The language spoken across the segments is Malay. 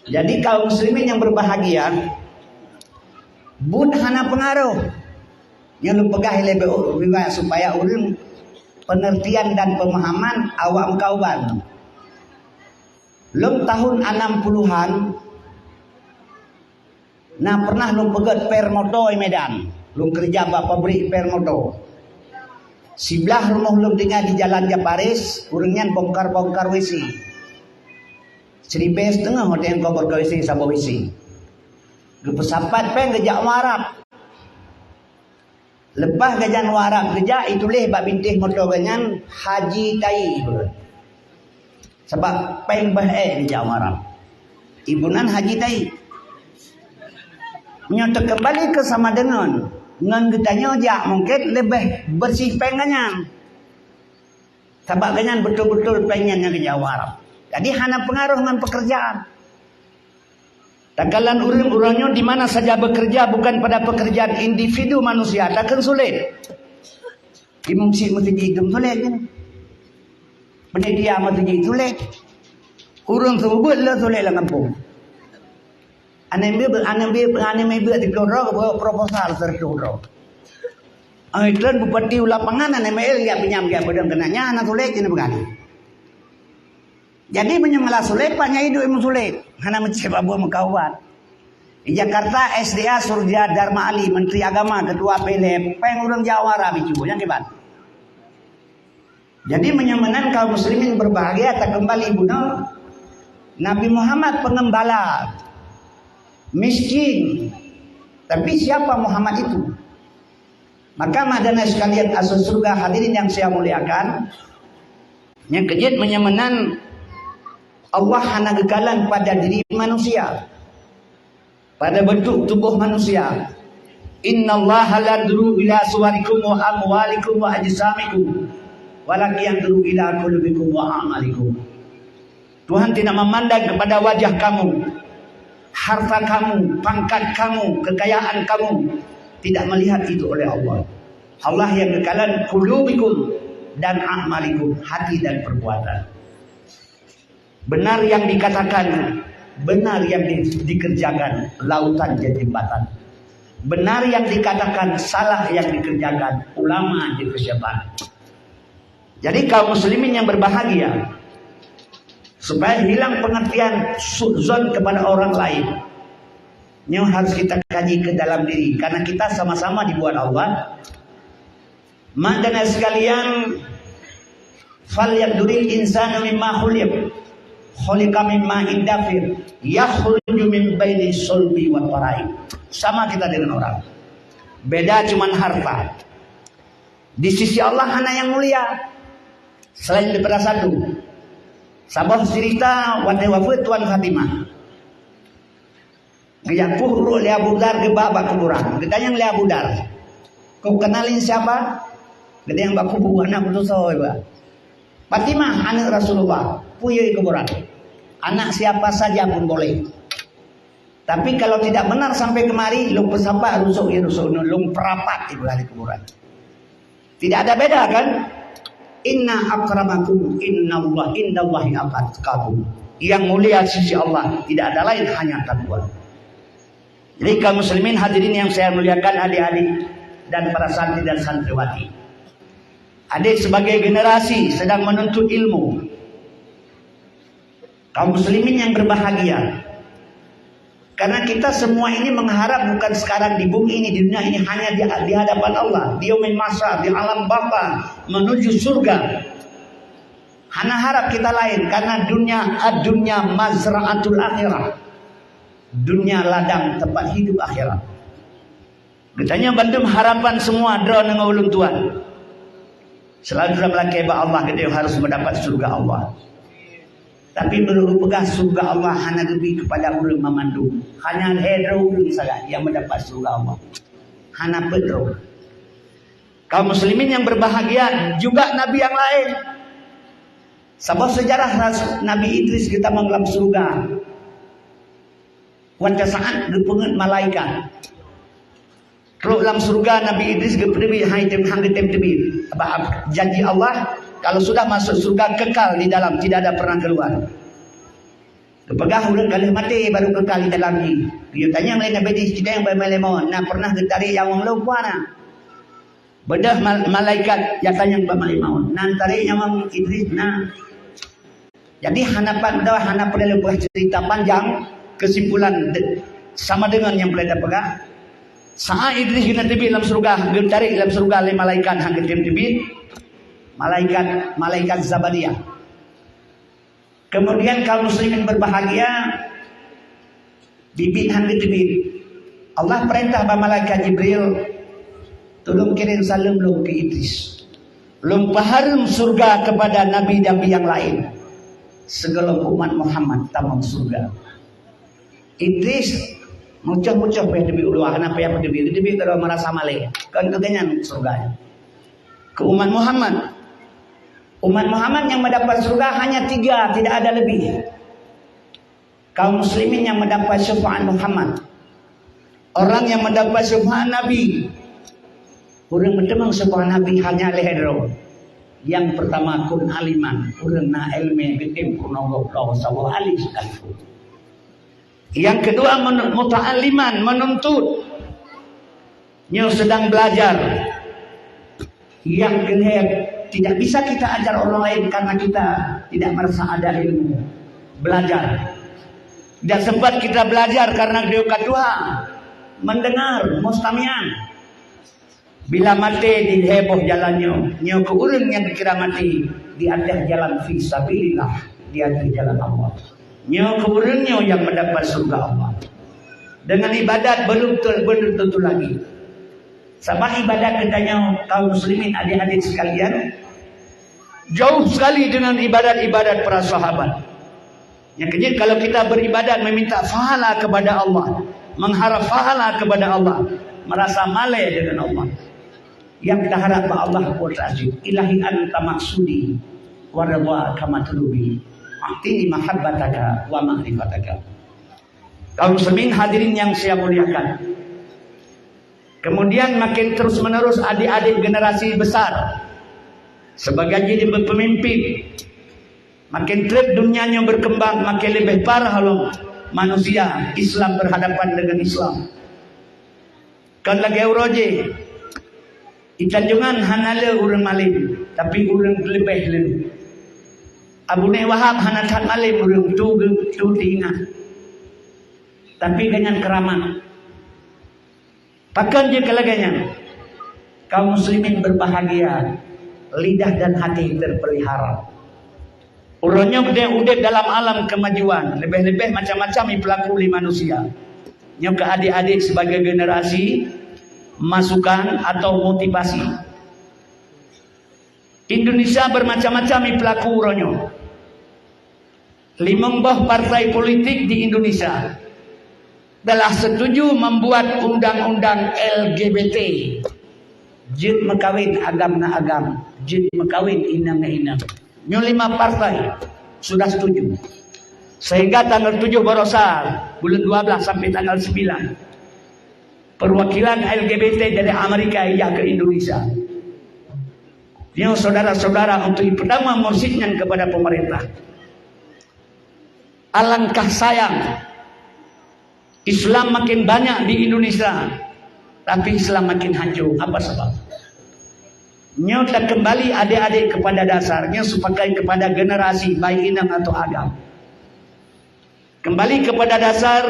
Jadi kaum muslimin yang berbahagia, bun hana pengaruh yang lu pegah lebih supaya urang pengertian dan pemahaman awam kauban. Lum tahun 60-an nah pernah lum pegat permoto di Medan. Lum kerja bak pabrik permoto. Sebelah rumah lum tinggal di Jalan Japaris, urangnya bongkar-bongkar WC. Seribu setengah hotel kau berkawisi sama WC. Gepesapat peng gejak warap. Lepas gajan warap gejak itulih bak bintih motor ganyan Haji Tai. Sebab peng bahae gejak warap. Ibunan Haji Tai. Nyata kembali ke sama dengan getanya jak mungkin lebih bersih peng ganyan. Sebab ganyan betul-betul pengnya gejak warap. Jadi hana pengaruh dengan pekerjaan. Takalan urang-urangnya di mana saja bekerja bukan pada pekerjaan individu manusia, takkan sulit. Imumsi mesti hidung sulit kan. Penyedia mesti sulit. Urang sebut lah sulit lah kampung. Aneh buat di keloro buat proposal terkeloro. Iklan bupati lapangan aneh lihat pinjam dia bedang kenanya anak sulit ini bukan. Jadi menyemalah sulit, paknya hidup yang sulit. Hana mencebak buah mekawan. Di Jakarta, SDA Surya Dharma Ali, Menteri Agama, Ketua PLM, pengurang Jawa Rabi Cubo, yang kebat. Jadi menyemanan kaum muslimin berbahagia, tak kembali bunuh. Nabi Muhammad pengembala, miskin. Tapi siapa Muhammad itu? Maka madana sekalian asal surga hadirin yang saya muliakan. Yang kejut menyemanan Allah hanya gegalan pada diri manusia, pada bentuk tubuh manusia. Innallaha la yanduru ila suwarikum wa amwalikum wa ajsamikum, walakin yanduru ila qulubikum wa a'malikum. Tuhan tidak memandang kepada wajah kamu, harta kamu, pangkat kamu, kekayaan kamu. Tidak melihat itu oleh Allah. Allah yang gegalan qulubikum dan a'malikum, hati dan perbuatan. Benar yang dikatakan, benar yang dikerjakan, lautan jadi jembatan. Benar yang dikatakan, salah yang dikerjakan, ulama jadi kesyaban. Jadi kaum muslimin yang berbahagia, supaya hilang pengertian suudzon kepada orang lain, yang harus kita kaji ke dalam diri, karena kita sama-sama dibuat Allah. Maknanya sekalian, fal yaduril insanu mimma khuliq. Khuliqa mimma indafir yakhruju min baini sulbi wa taraib. Sama kita dengan orang. Beda cuman harta. Di sisi Allah hanya yang mulia. Selain daripada satu. Sabah cerita wadai wafat Tuan Fatimah. Gaya puhru li Abu Dar ke babak kuburan. Kita yang li Abu Dar. Kau kenalin siapa? Kita yang baku buku anak putus sahaja. Fatimah anak Rasulullah. Punya kuburan. Anak siapa saja pun boleh. Tapi kalau tidak benar sampai kemari, lung pesapa rusuk lung perapat di belakang kuburan. Tidak ada beda kan? Inna akramakum indallahi atqakum. Yang mulia sisi Allah tidak ada lain hanya takwa. Jadi kaum muslimin hadirin yang saya muliakan, adik-adik dan para santri dan santriwati. Adik sebagai generasi sedang menuntut ilmu. Kaum muslimin yang berbahagia. Karena kita semua ini mengharap bukan sekarang di bumi ini, di dunia ini, hanya di hadapan Allah, di yaumil mahsyar, di alam bapa menuju surga. Hanya harap kita lain, karena dunia mazra'atul akhirah. Dunia ladang tempat hidup akhirat. Katanya bantu harapan semua draw dengan ulun Tuhan. Selalu dalam laki Allah kita harus mendapat surga Allah. Tapi menurut pegah surga Allah hanya lebih kepada ulun memandu. Hanya hedro ulun saja yang mendapat surga Allah. Hanya pedro. Kaum muslimin yang berbahagia juga nabi yang lain. Sebab sejarah Nabi Idris kita menggelam surga. Pada saat gepenget malaikat. Kalau dalam surga Nabi Idris gepedebi haitem hanggetem tebi. Janji Allah kalau sudah masuk surga kekal di dalam, tidak ada pernah keluar. Kepegah ulang kali mati baru kekal di dalam ni. Dia tanya lain Nabi di kita yang bermalemon. Nak pernah getari yang orang lupa nak. Bedah malaikat yang tanya bermalemon. Nantari yang Idris nak. Jadi hanapan dah hanapan lepas cerita panjang kesimpulan sama dengan yang boleh pegang. Saat Idris kena tebik dalam surga, getari dalam surga oleh malaikat hang tebik. Malaikat Zabadiyah. Kemudian kaum muslimin berbahagia bibit hang tebik. Allah perintah ba malaikat Jibril tolong kirim salam lu ke Idris. Lumpaharum surga kepada nabi-nabi yang lain. Segala umat Muhammad tamam surga. Idris mucah-mucah pe debi ulu kenapa ya debi kalau merasa malih kan kegenyan surga. Ke umat Muhammad. Umat Muhammad yang mendapat surga hanya 3, tidak ada lebih. Kaum muslimin yang mendapat syafaat Muhammad. Orang yang mendapat syafaat Nabi. Orang bertemang syafaat Nabi hanya lehero. Yang pertama kun aliman, urang na ilmu getim kuno goblok sawah alis sekalipun. Yang kedua muta'alliman, menuntut. Nyo sedang belajar. Yang kedua tidak bisa kita ajar orang lain karena kita tidak merasa ada ilmu. Belajar. Tidak sempat kita belajar karena kedua mendengar mustamian. Bila mati di heboh jalannya, nyo ke urang yang dikira mati di atas jalan fisabilillah, di atas jalan Allah. Nyo ke urangnya yang mendapat surga Allah. Dengan ibadat belum tentu lagi. Sama ibadat katanya kaum muslimin adik-adik sekalian jauh sekali dengan ibadat-ibadat para sahabat. Yang kedua kalau kita beribadat meminta pahala kepada Allah, mengharap pahala kepada Allah, merasa malai dengan Allah. Yang kita harap kepada Allah bertasbih, ilahi anta maksudi wa ridha kama tulubi. Atini mahabbataka wa ma'rifataka. Kaum muslimin hadirin yang saya muliakan. Kemudian makin terus menerus adik-adik generasi besar sebagai jadi pemimpin, makin trip dunianya berkembang, makin lebih parah halong manusia Islam berhadapan dengan Islam. Kan lagi uroje itanjungan hanale urang malim, tapi urang lebih. Abu Wahab hanatan malim urang tu tinggal, tapi dengan keramat. Bahkan jika laganya kaum muslimin berbahagia, lidah dan hati terpelihara. Urangnya udah dalam alam kemajuan, lebih-lebih macam-macam pelaku di manusia. Yang ke adik-adik sebagai generasi masukan atau motivasi. Indonesia bermacam-macam pelaku urangnya. 5 buah partai politik di Indonesia telah setuju membuat undang-undang LGBT. Jid mekawin agam na agam, jid mekawin inang na inang. Nyo 5 partai sudah setuju. Sehingga tanggal 7 Borosal, bulan 12 sampai tanggal 9. Perwakilan LGBT dari Amerika ia ke Indonesia. Nyo saudara-saudara untuk pertama musiknya kepada pemerintah. Alangkah sayang Islam makin banyak di Indonesia, tapi Islam makin hancur. Apa sebab? Nyota kembali adik-adik kepada dasarnya, sebagai kepada generasi baik inang atau agam. Kembali kepada dasar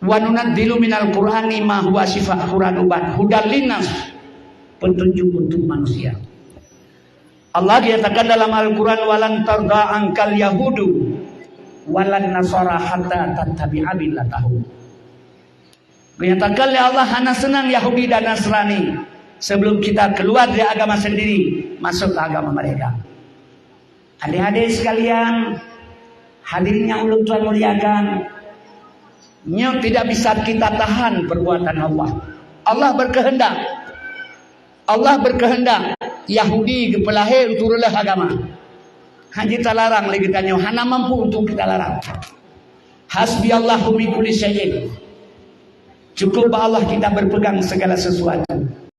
wa nunazzilu minal Qur'ani ma huwa shifa' Qur'anuban hudal linnas, petunjuk untuk manusia. Allah diatakan dalam Al-Quran walan tarda angkal yahudu walan nasara hatta tattabi'a millatahum. Menyatakan oleh Allah hana senang Yahudi dan Nasrani sebelum kita keluar dari agama sendiri masuk ke agama mereka. Adik-adik sekalian, hadirin yang ulun Tuhan muliakan, tidak bisa kita tahan perbuatan Allah. Allah berkehendak Yahudi kepelahir turunlah agama. Hanya kita larang lagi tanya, hana mampu untuk kita larang. Hasbi Allahu min kulli syai'in. Cukup Allah kita berpegang segala sesuatu.